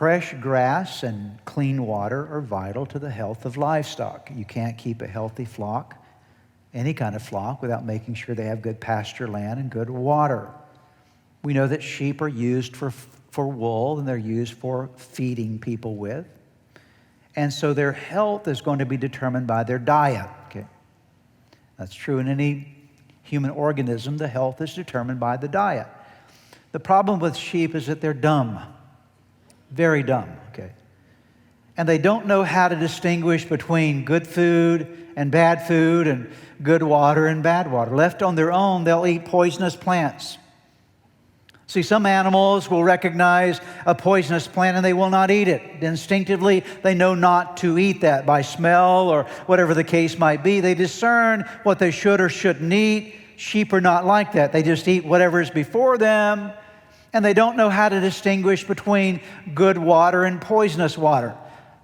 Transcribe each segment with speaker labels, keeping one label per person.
Speaker 1: Fresh grass and clean water are vital to the health of livestock. You can't keep a healthy flock, any kind of flock, without making sure they have good pasture land and good water. We know that sheep are used for wool, and they're used for feeding people with. And so their health is going to be determined by their diet. Okay? That's true in any human organism. The health is determined by the diet. The problem with sheep is that they're dumb. Very dumb, okay? And they don't know how to distinguish between good food and bad food and good water and bad water. Left on their own, they'll eat poisonous plants. See, some animals will recognize a poisonous plant and they will not eat it. Instinctively, they know not to eat that by smell or whatever the case might be. They discern what they should or shouldn't eat. Sheep are not like that. They just eat whatever is before them, and they don't know how to distinguish between good water and poisonous water.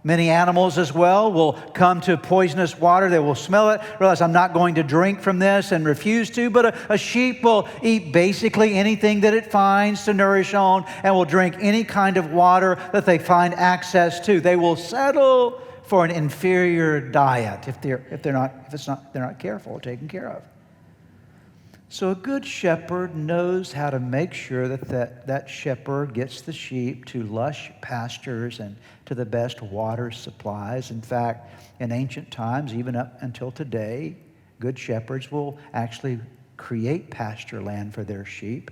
Speaker 1: Many animals as well will come to poisonous water. They will smell it, realize I'm not going to drink from this, and refuse to. But a sheep will eat basically anything that it finds to nourish on, and will drink any kind of water that they find access to. They will settle for an inferior diet if they're not careful or taken care of. So a good shepherd knows how to make sure that shepherd gets the sheep to lush pastures and to the best water supplies. In fact, in ancient times, even up until today, good shepherds will actually create pasture land for their sheep,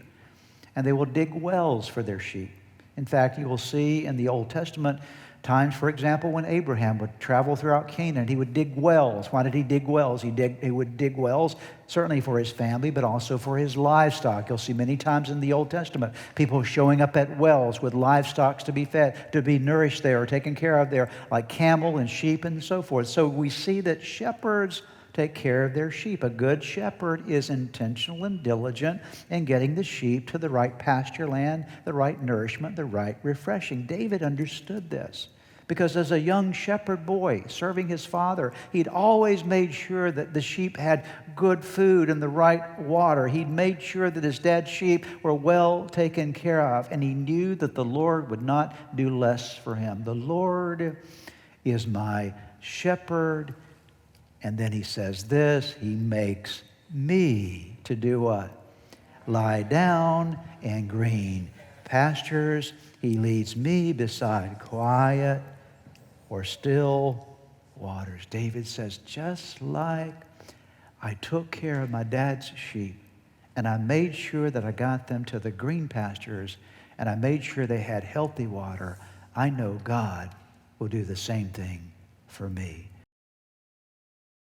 Speaker 1: and they will dig wells for their sheep. In fact, you will see in the Old Testament times, for example, when Abraham would travel throughout Canaan, he would dig wells. Why did he dig wells? He would dig wells certainly for his family, but also for his livestock. You'll see many times in the Old Testament people showing up at wells with livestock to be fed, to be nourished there or taken care of there, like camel and sheep and so forth. So we see that shepherds take care of their sheep. A good shepherd is intentional and diligent in getting the sheep to the right pasture land, the right nourishment, the right refreshing. David understood this, because as a young shepherd boy serving his father, he'd always made sure that the sheep had good food and the right water. He'd made sure that his dad's sheep were well taken care of, and he knew that the Lord would not do less for him. The Lord is my shepherd. And then he says this, he makes me to do what? Lie down in green pastures. He leads me beside quiet or still waters. David says, just like I took care of my dad's sheep, and I made sure that I got them to the green pastures, and I made sure they had healthy water, I know God will do the same thing for me.